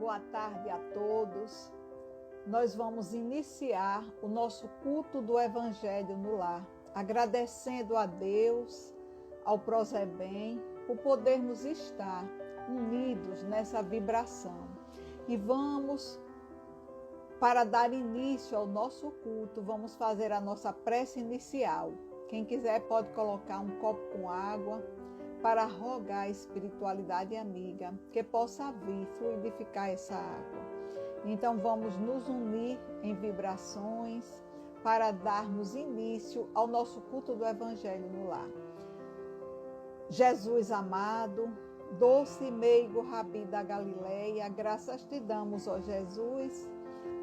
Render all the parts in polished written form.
boa tarde a todos. Nós vamos iniciar o nosso culto do Evangelho no lar, agradecendo a Deus, ao Prozebem, por podermos estar unidos nessa vibração. E vamos, para dar início ao nosso culto, vamos fazer a nossa prece inicial. Quem quiser pode colocar um copo com água, para rogar a espiritualidade amiga que possa vir fluidificar essa água. Então vamos nos unir em vibrações para darmos início ao nosso culto do Evangelho no lar. Jesus amado, doce e meigo Rabi da Galileia, graças te damos, ó Jesus,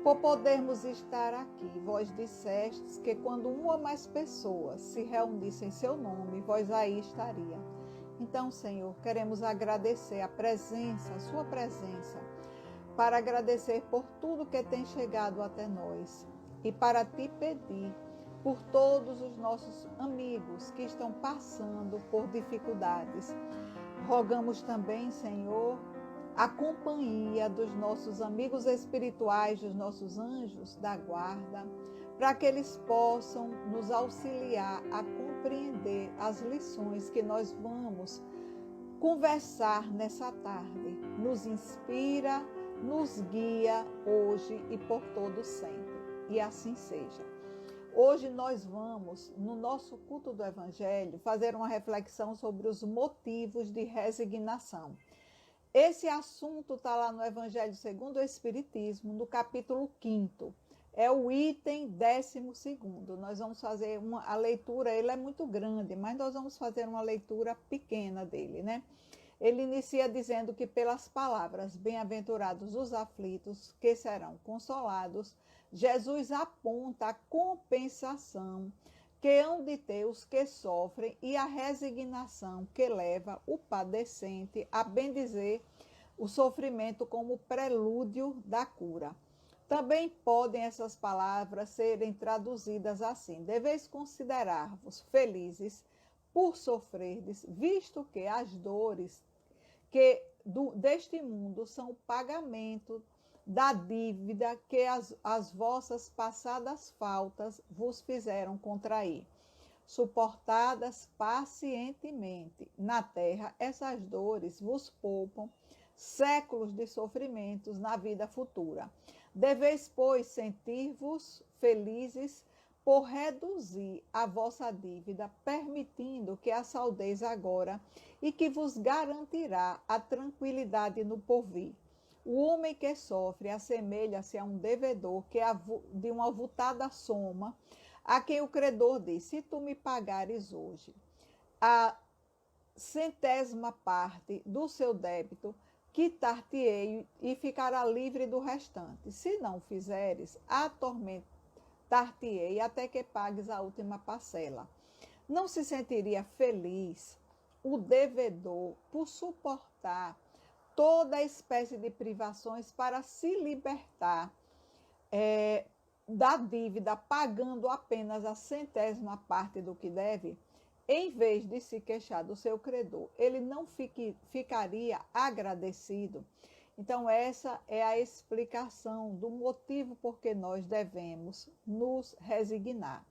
por podermos estar aqui. Vós dissestes que quando uma ou mais pessoas se reunissem em seu nome, vós aí estaria. Então, Senhor, queremos agradecer a presença, a sua presença, para agradecer por tudo que tem chegado até nós e para te pedir por todos os nossos amigos que estão passando por dificuldades. Rogamos também, Senhor, a companhia dos nossos amigos espirituais, dos nossos anjos da guarda, para que eles possam nos auxiliar a compreender as lições que nós vamos conversar nessa tarde. Nos inspira, nos guia hoje e por todo sempre. E assim seja. Hoje nós vamos, no nosso culto do Evangelho, fazer uma reflexão sobre os motivos de resignação. Esse assunto está lá no Evangelho segundo o Espiritismo, no capítulo 5º. É o item 12º. Nós vamos fazer a leitura, ele é muito grande, mas nós vamos fazer uma leitura pequena dele, né? Ele inicia dizendo que pelas palavras, bem-aventurados os aflitos, que serão consolados, Jesus aponta a compensação que hão de ter os que sofrem e a resignação que leva o padecente a bendizer o sofrimento como prelúdio da cura. Também podem essas palavras serem traduzidas assim: deveis considerar-vos felizes por sofrerdes, visto que as dores deste mundo são o pagamento da dívida que as vossas passadas faltas vos fizeram contrair. Suportadas pacientemente na terra, essas dores vos poupam séculos de sofrimentos na vida futura. Deveis, pois, sentir-vos felizes por reduzir a vossa dívida, permitindo que a saldeis agora e que vos garantirá a tranquilidade no porvir. O homem que sofre assemelha-se a um devedor que de uma avultada soma, a quem o credor diz: se tu me pagares hoje a 100ª parte do seu débito, quitar-te-ei e ficará livre do restante. Se não fizeres, atormentar-te-ei até que pagues a última parcela. Não se sentiria feliz o devedor por suportar toda espécie de privações para se libertar da dívida, pagando apenas a 100ª parte do que deve? Em vez de se queixar do seu credor, ele não ficaria agradecido? Então, essa é a explicação do motivo por que nós devemos nos resignar.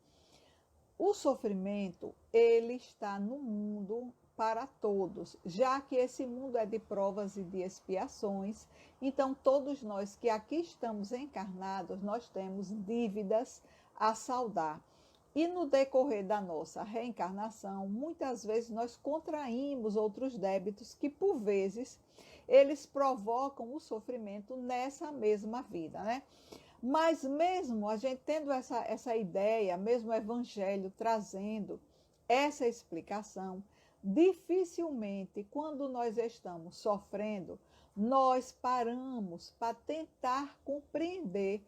O sofrimento, ele está no mundo para todos, já que esse mundo é de provas e de expiações. Então, todos nós que aqui estamos encarnados, nós temos dívidas a saldar. E no decorrer da nossa reencarnação, muitas vezes nós contraímos outros débitos que, por vezes, eles provocam o sofrimento nessa mesma vida, né? Mas mesmo a gente tendo essa ideia, mesmo o Evangelho trazendo essa explicação, dificilmente, quando nós estamos sofrendo, nós paramos para tentar compreender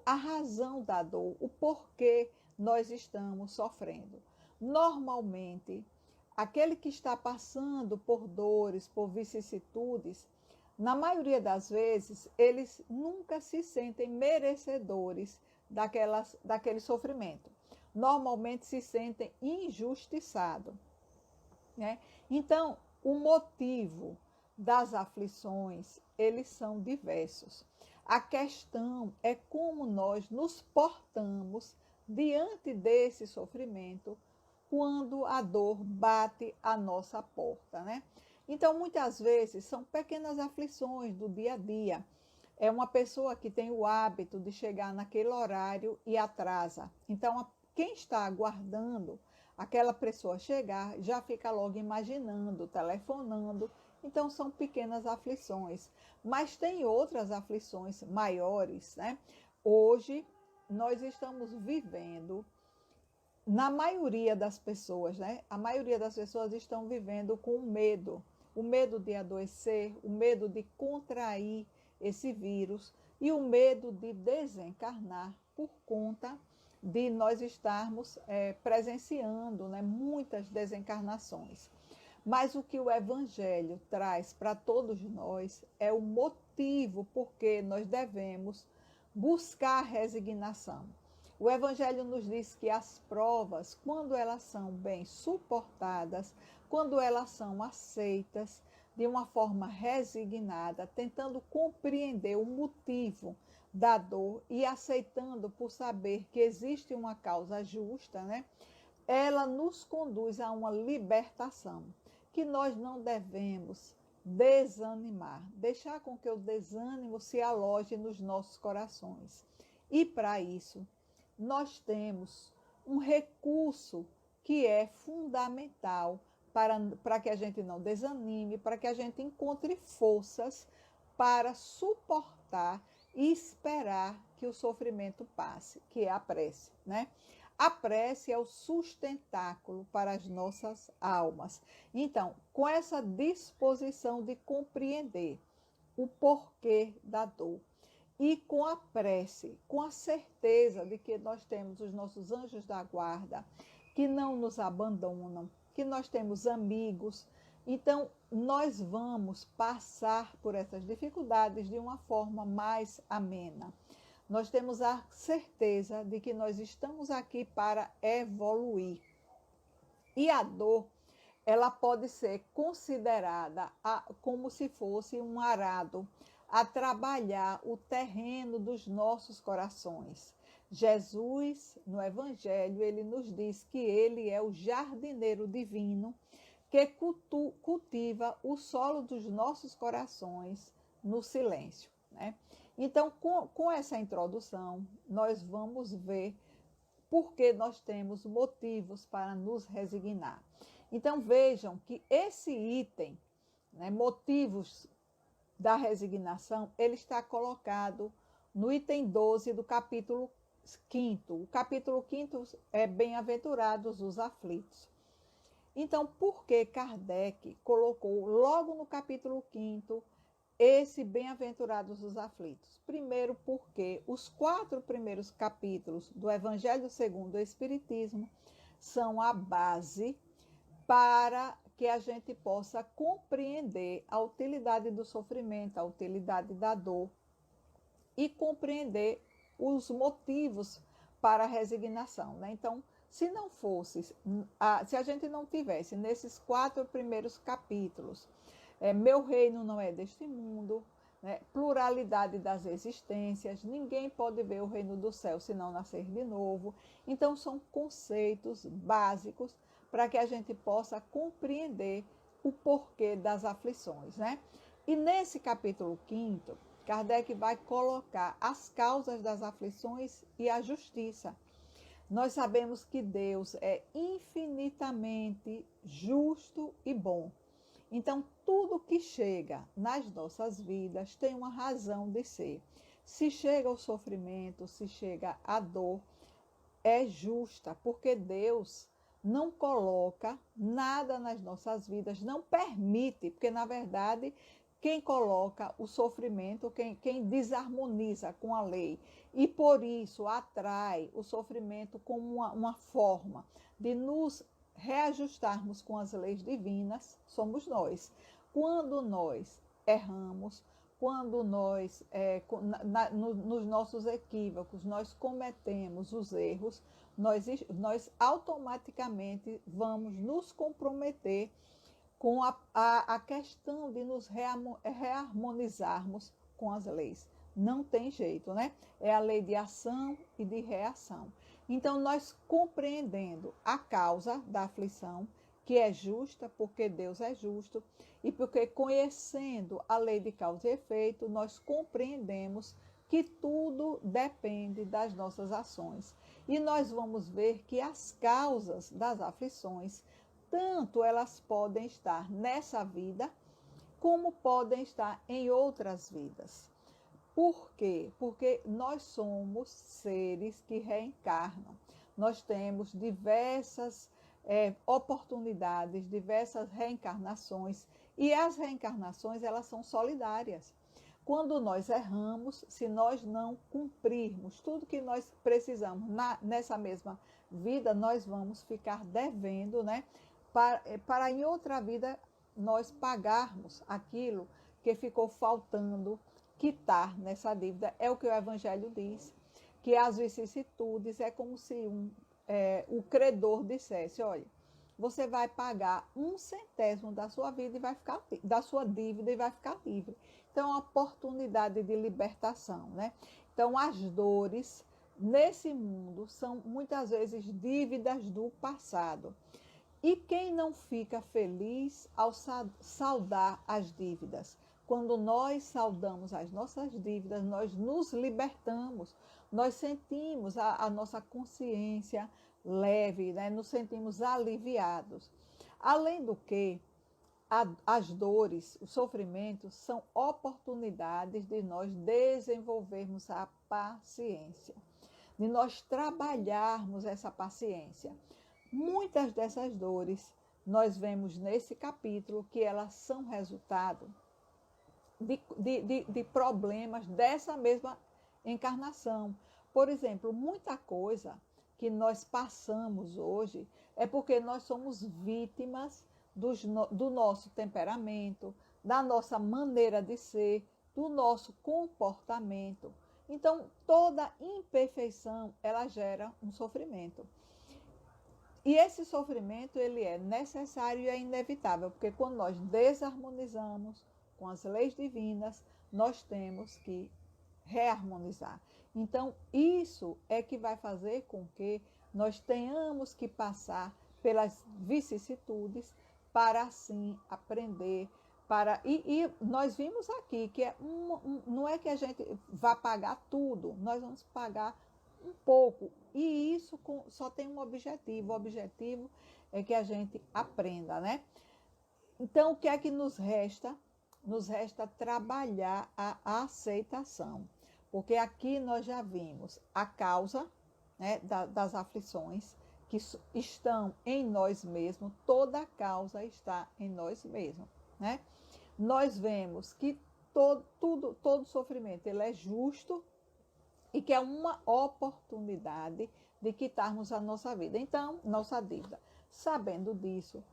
a razão da dor, o porquê nós estamos sofrendo. Normalmente, aquele que está passando por dores, por vicissitudes, na maioria das vezes, eles nunca se sentem merecedores daquele sofrimento. Normalmente se sentem injustiçados, né? Então, o motivo das aflições, eles são diversos. A questão é como nós nos portamos diante desse sofrimento quando a dor bate à nossa porta, né? Então, muitas vezes, são pequenas aflições do dia a dia. É uma pessoa que tem o hábito de chegar naquele horário e atrasa. Então, quem está aguardando aquela pessoa chegar já fica logo imaginando, telefonando. Então, são pequenas aflições. Mas tem outras aflições maiores, né? Hoje, nós estamos vivendo, na maioria das pessoas, né? A maioria das pessoas estão vivendo com medo. O medo de adoecer, o medo de contrair esse vírus e o medo de desencarnar por conta de nós estarmos presenciando, né, muitas desencarnações. Mas o que o Evangelho traz para todos nós é o motivo por que nós devemos buscar a resignação. O Evangelho nos diz que as provas, quando elas são bem suportadas, quando elas são aceitas de uma forma resignada, tentando compreender o motivo da dor e aceitando por saber que existe uma causa justa, né? Ela nos conduz a uma libertação, que nós não devemos desanimar, deixar com que o desânimo se aloje nos nossos corações. E para isso, nós temos um recurso que é fundamental para que a gente não desanime, para que a gente encontre forças para suportar e esperar que o sofrimento passe, que é a prece, né? A prece é o sustentáculo para as nossas almas. Então, com essa disposição de compreender o porquê da dor, e com a prece, com a certeza de que nós temos os nossos anjos da guarda, que não nos abandonam, que nós temos amigos. Então, nós vamos passar por essas dificuldades de uma forma mais amena. Nós temos a certeza de que nós estamos aqui para evoluir. E a dor, ela pode ser considerada como se fosse um arado a trabalhar o terreno dos nossos corações. Jesus, no Evangelho, ele nos diz que ele é o jardineiro divino que cultiva o solo dos nossos corações no silêncio, né? Então, com essa introdução, nós vamos ver por que nós temos motivos para nos resignar. Então, vejam que esse item, né, motivos da resignação, ele está colocado no item 12 do capítulo 5º. O capítulo 5º é Bem-aventurados os aflitos. Então, por que Kardec colocou logo no capítulo 5º esse Bem-aventurados os aflitos? Primeiro, porque os 4 primeiros capítulos do Evangelho segundo o Espiritismo são a base para que a gente possa compreender a utilidade do sofrimento, a utilidade da dor e compreender os motivos para a resignação, né? Então, se não fosse, se a gente não tivesse nesses 4 primeiros capítulos, meu reino não é deste mundo, né? Pluralidade das existências, ninguém pode ver o reino do céu se não nascer de novo. Então, são conceitos básicos para que a gente possa compreender o porquê das aflições, né? E nesse capítulo 5º, Kardec vai colocar as causas das aflições e a justiça. Nós sabemos que Deus é infinitamente justo e bom. Então, tudo que chega nas nossas vidas tem uma razão de ser. Se chega o sofrimento, se chega a dor, é justa, porque Deus não coloca nada nas nossas vidas, não permite, porque na verdade quem coloca o sofrimento, quem desarmoniza com a lei e por isso atrai o sofrimento como uma forma de nos reajustarmos com as leis divinas, somos nós. Quando nós erramos, quando nós, nos nossos equívocos, nós cometemos os erros, nós automaticamente vamos nos comprometer com a questão de nos reharmonizarmos com as leis. Não tem jeito, né? É a lei de ação e de reação. Então, nós compreendendo a causa da aflição, que é justa, porque Deus é justo, e porque conhecendo a lei de causa e efeito, nós compreendemos que tudo depende das nossas ações. E nós vamos ver que as causas das aflições, tanto elas podem estar nessa vida, como podem estar em outras vidas. Por quê? Porque nós somos seres que reencarnam. Nós temos diversas oportunidades, diversas reencarnações, e as reencarnações, elas são solidárias. Quando nós erramos, se nós não cumprirmos tudo que nós precisamos nessa mesma vida, nós vamos ficar devendo, né? Para em outra vida nós pagarmos aquilo que ficou faltando quitar nessa dívida. É o que o Evangelho diz, que as vicissitudes é como se o credor dissesse, olha, você vai pagar 1/100 da sua vida e vai ficar da sua dívida e vai ficar livre. Então, é uma oportunidade de libertação, né? Então, as dores nesse mundo são muitas vezes dívidas do passado. E quem não fica feliz ao saldar as dívidas? Quando nós saldamos as nossas dívidas, nós nos libertamos, nós sentimos a nossa consciência leve, né? Nos sentimos aliviados. Além do que, as dores, os sofrimentos são oportunidades de nós desenvolvermos a paciência, de nós trabalharmos essa paciência. Muitas dessas dores, nós vemos nesse capítulo que elas são resultado de problemas dessa mesma encarnação. Por exemplo, muita coisa que nós passamos hoje é porque nós somos vítimas do nosso temperamento, da nossa maneira de ser, do nosso comportamento. Então, toda imperfeição, ela gera um sofrimento. E esse sofrimento, ele é necessário e é inevitável, porque quando nós desarmonizamos com as leis divinas, nós temos que reharmonizar. Então, isso é que vai fazer com que nós tenhamos que passar pelas vicissitudes para assim aprender. E nós vimos aqui que não é que a gente vá pagar tudo, nós vamos pagar um pouco. E isso só tem um objetivo. O objetivo é que a gente aprenda, né? Então, o que é que nos resta? Nos resta trabalhar a aceitação. Porque aqui nós já vimos a causa, né, das aflições que estão em nós mesmos. Toda a causa está em nós mesmos, né? Nós vemos que todo sofrimento ele é justo, e que é uma oportunidade de quitarmos a nossa vida. Então, nossa dívida. Sabendo disso,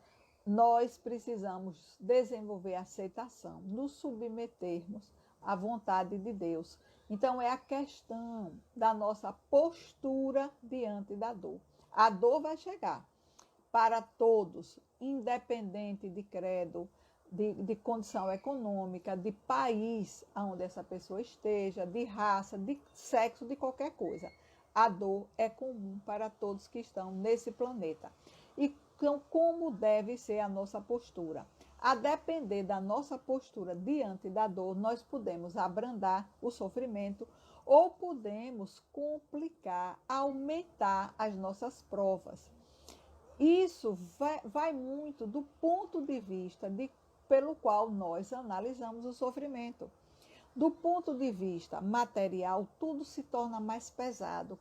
nós precisamos desenvolver a aceitação, nos submetermos à vontade de Deus. Então, é a questão da nossa postura diante da dor. A dor vai chegar para todos, independente de credo, de condição econômica, de país onde essa pessoa esteja, de raça, de sexo, de qualquer coisa. A dor é comum para todos que estão nesse planeta. E então, como deve ser a nossa postura? A depender da nossa postura diante da dor, nós podemos abrandar o sofrimento ou podemos complicar, aumentar as nossas provas. Isso vai muito do ponto de vista pelo qual nós analisamos o sofrimento. Do ponto de vista material, tudo se torna mais pesado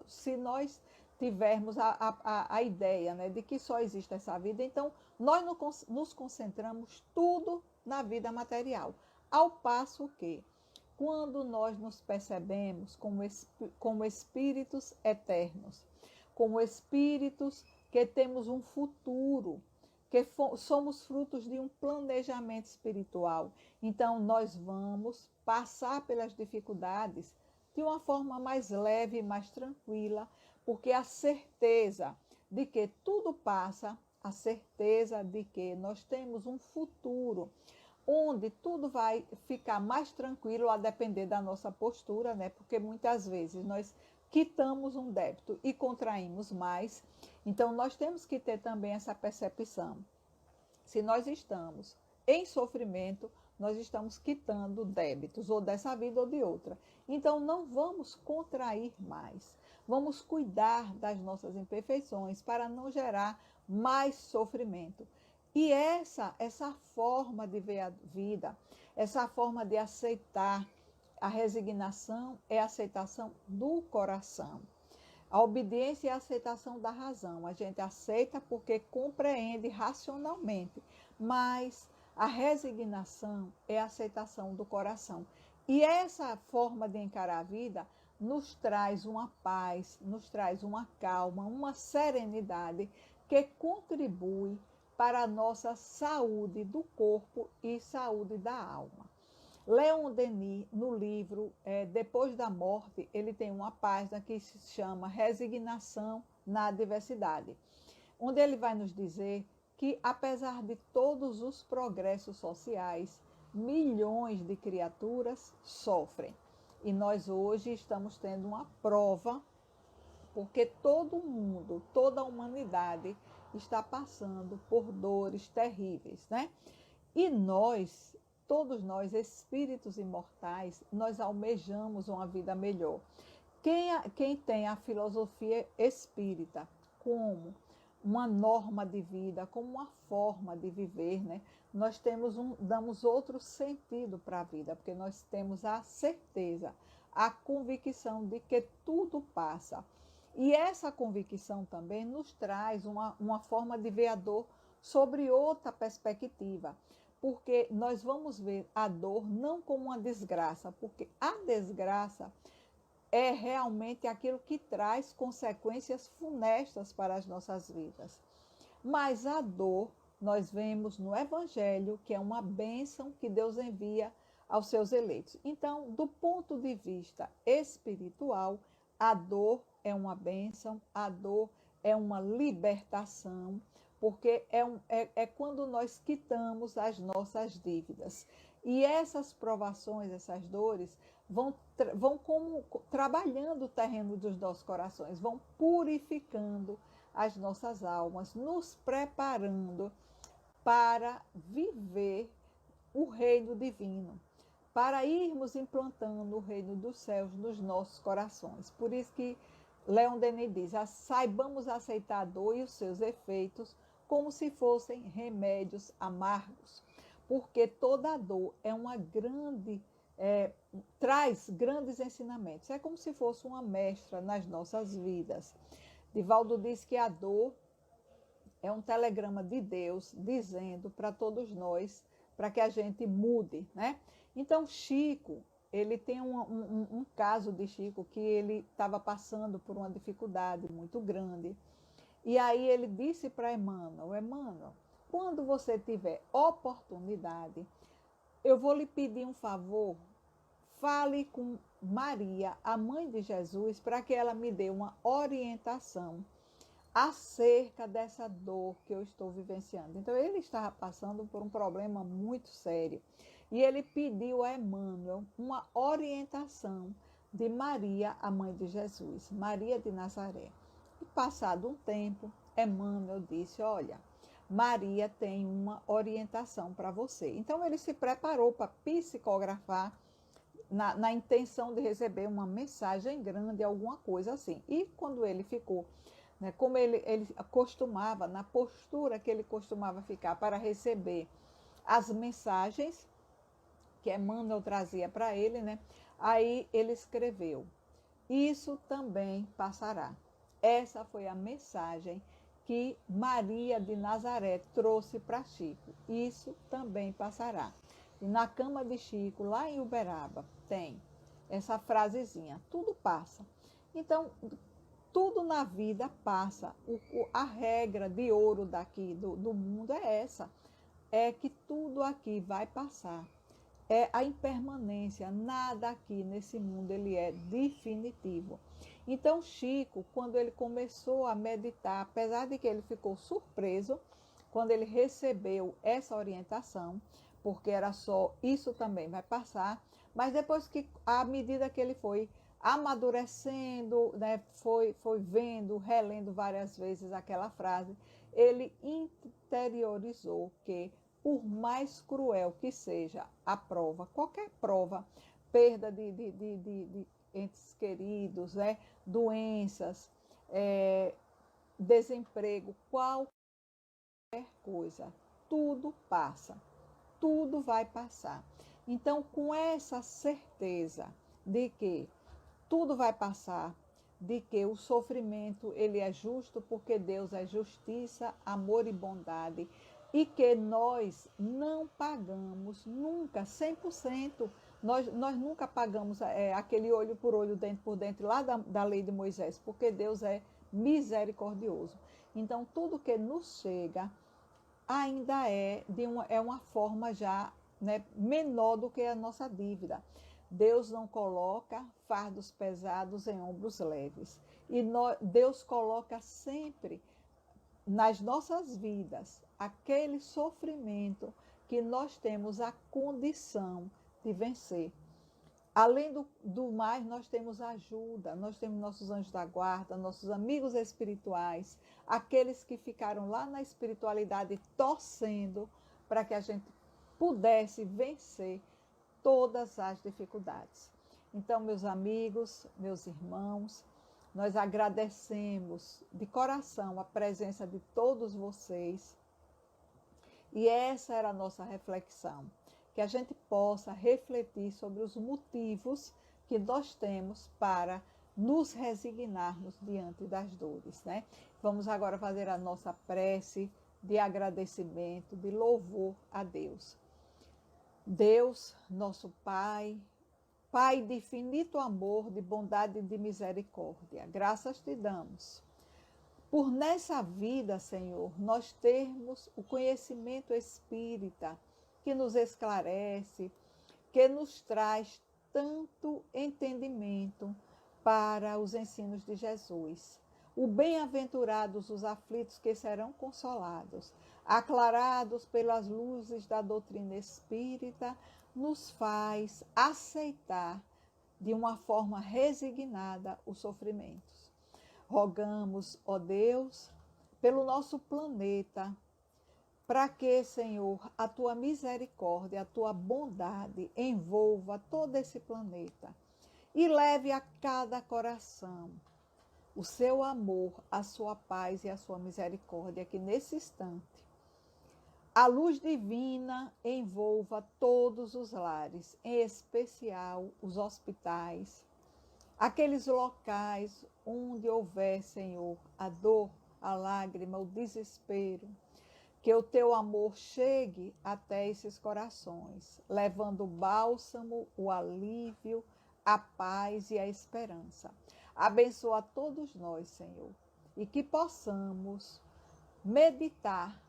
se nós tivermos a ideia, né, de que só existe essa vida. Então, nós nos concentramos tudo na vida material. Ao passo que, quando nós nos percebemos como espíritos eternos, como espíritos que temos um futuro, que somos frutos de um planejamento espiritual. Então, nós vamos passar pelas dificuldades de uma forma mais leve e mais tranquila, porque a certeza de que tudo passa, a certeza de que nós temos um futuro onde tudo vai ficar mais tranquilo a depender da nossa postura, né? Porque muitas vezes nós quitamos um débito e contraímos mais. Então, nós temos que ter também essa percepção. Se nós estamos em sofrimento, nós estamos quitando débitos, ou dessa vida ou de outra. Então, não vamos contrair mais. Vamos cuidar das nossas imperfeições para não gerar mais sofrimento. E essa forma de ver a vida, essa forma de aceitar a resignação é a aceitação do coração. A obediência é a aceitação da razão. A gente aceita porque compreende racionalmente, mas a resignação é a aceitação do coração. E essa forma de encarar a vida nos traz uma paz, nos traz uma calma, uma serenidade que contribui para a nossa saúde do corpo e saúde da alma. Leon Denis, no livro Depois da Morte, ele tem uma página que se chama Resignação na Adversidade, onde ele vai nos dizer que, apesar de todos os progressos sociais, milhões de criaturas sofrem. E nós hoje estamos tendo uma prova, porque todo mundo, toda a humanidade está passando por dores terríveis, né? E nós, todos nós, espíritos imortais, nós almejamos uma vida melhor. Quem tem a filosofia espírita como uma norma de vida, como uma forma de viver, né? Nós damos outro sentido para a vida, porque nós temos a certeza, a convicção de que tudo passa. E essa convicção também nos traz uma forma de ver a dor sobre outra perspectiva, porque nós vamos ver a dor não como uma desgraça, porque a desgraça é realmente aquilo que traz consequências funestas para as nossas vidas. Mas a dor, nós vemos no Evangelho, que é uma bênção que Deus envia aos seus eleitos. Então, do ponto de vista espiritual, a dor é uma bênção, a dor é uma libertação, porque é quando nós quitamos as nossas dívidas. E essas provações, essas dores, vão como trabalhando o terreno dos nossos corações, vão purificando as nossas almas, nos preparando para viver o reino divino, para irmos implantando o reino dos céus nos nossos corações. Por isso que Leon Denis diz, saibamos aceitar a dor e os seus efeitos como se fossem remédios amargos, porque toda dor é uma traz grandes ensinamentos. É como se fosse uma mestra nas nossas vidas. Divaldo diz que a dor é um telegrama de Deus dizendo para todos nós, para que a gente mude, né? Então, Chico, ele tem um caso de Chico que ele estava passando por uma dificuldade muito grande. E aí ele disse para Emmanuel, quando você tiver oportunidade, eu vou lhe pedir um favor, fale com Maria, a mãe de Jesus, para que ela me dê uma orientação acerca dessa dor que eu estou vivenciando. Então, ele estava passando por um problema muito sério. E ele pediu a Emmanuel uma orientação de Maria, a mãe de Jesus, Maria de Nazaré. E passado um tempo, Emmanuel disse, olha, Maria tem uma orientação para você. Então, ele se preparou para psicografar na intenção de receber uma mensagem grande, alguma coisa assim. E quando ele ficou, né, como ele costumava, na postura que ele costumava ficar para receber as mensagens que Emmanuel trazia para ele, né, aí ele escreveu, isso também passará. Essa foi a mensagem que Maria de Nazaré trouxe para Chico. Isso também passará. E na cama de Chico, lá em Uberaba, tem essa frasezinha, tudo passa. Então, tudo na vida passa. A regra de ouro daqui do mundo é essa, é que tudo aqui vai passar. É a impermanência, nada aqui nesse mundo ele é definitivo. Então Chico, quando ele começou a meditar, apesar de que ele ficou surpreso, quando ele recebeu essa orientação, porque era só isso também vai passar, mas depois que, à medida que ele foi amadurecendo, né, foi vendo, relendo várias vezes aquela frase, ele interiorizou que, por mais cruel que seja a prova, qualquer prova, perda de entes queridos, né, doenças, desemprego, qualquer coisa, tudo passa, tudo vai passar. Então, com essa certeza de que tudo vai passar, de que o sofrimento ele é justo porque Deus é justiça, amor e bondade, e que nós não pagamos nunca 100%, nós nunca pagamos aquele olho por olho, dente por dente lá da lei de Moisés, porque Deus é misericordioso. Então, tudo que nos chega ainda é uma forma já, né, menor do que a nossa dívida. Deus não coloca fardos pesados em ombros leves. E Deus coloca sempre nas nossas vidas aquele sofrimento que nós temos a condição de vencer. Além do mais, nós temos ajuda, nós temos nossos anjos da guarda, nossos amigos espirituais, aqueles que ficaram lá na espiritualidade torcendo para que a gente pudesse vencer todas as dificuldades. Então, meus amigos, meus irmãos, nós agradecemos de coração a presença de todos vocês. E essa era a nossa reflexão, que a gente possa refletir sobre os motivos que nós temos para nos resignarmos diante das dores, né? Vamos agora fazer a nossa prece de agradecimento, de louvor a Deus. Deus, nosso Pai, Pai de infinito amor, de bondade e de misericórdia, graças te damos por nessa vida, Senhor, nós termos o conhecimento espírita que nos esclarece, que nos traz tanto entendimento para os ensinos de Jesus. O bem-aventurados os aflitos que serão consolados, aclarados pelas luzes da doutrina espírita, nos faz aceitar de uma forma resignada os sofrimentos. Rogamos, ó Deus, pelo nosso planeta, para que, Senhor, a tua misericórdia, a tua bondade envolva todo esse planeta e leve a cada coração o seu amor, a sua paz e a sua misericórdia, que nesse instante a luz divina envolva todos os lares, em especial os hospitais, aqueles locais onde houver, Senhor, a dor, a lágrima, o desespero, que o teu amor chegue até esses corações, levando o bálsamo, o alívio, a paz e a esperança. Abençoa todos nós, Senhor, e que possamos meditar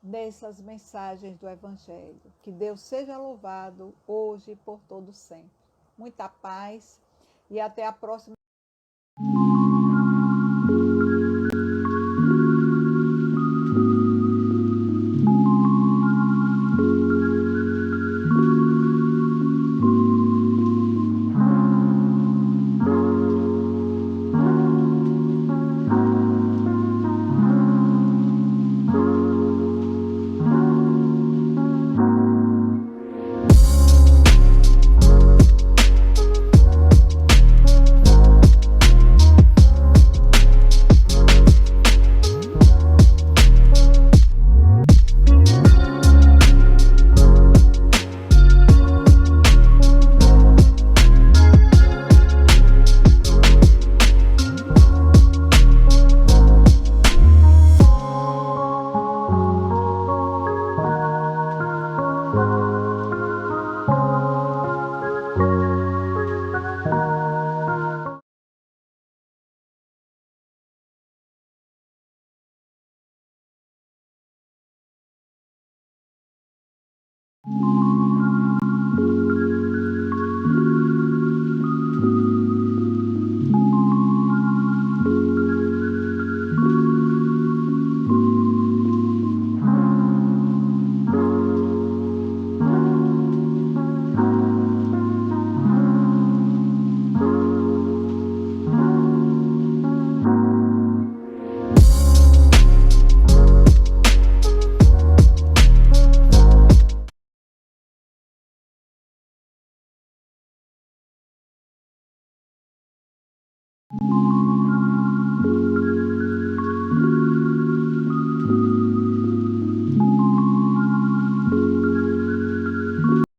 nessas mensagens do Evangelho. Que Deus seja louvado hoje e por todo sempre. Muita paz e até a próxima.